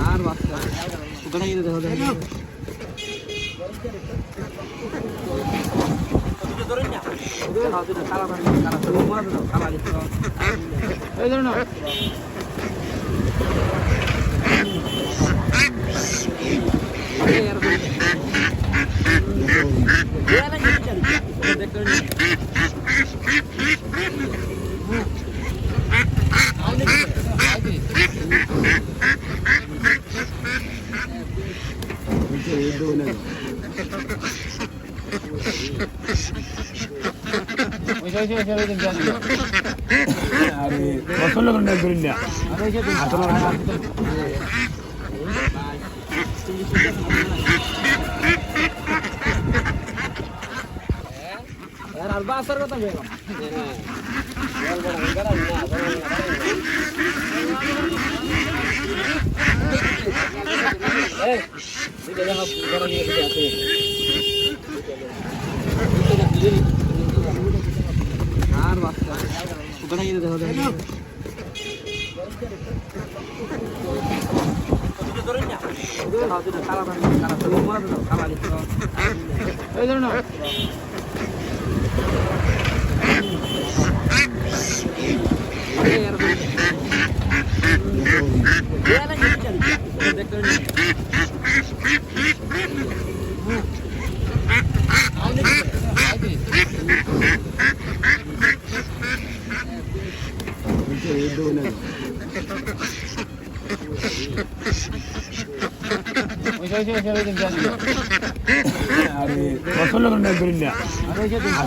আর বাচ্চা কোথায় গিয়ে দেখো দেখো এই ধরো না আর বাসার কথা বললাম আর বাচ্চা কোথায় গিয়ে দেখো দেখো এই ধরো না আরে পছন্দ করেন না করেন না আর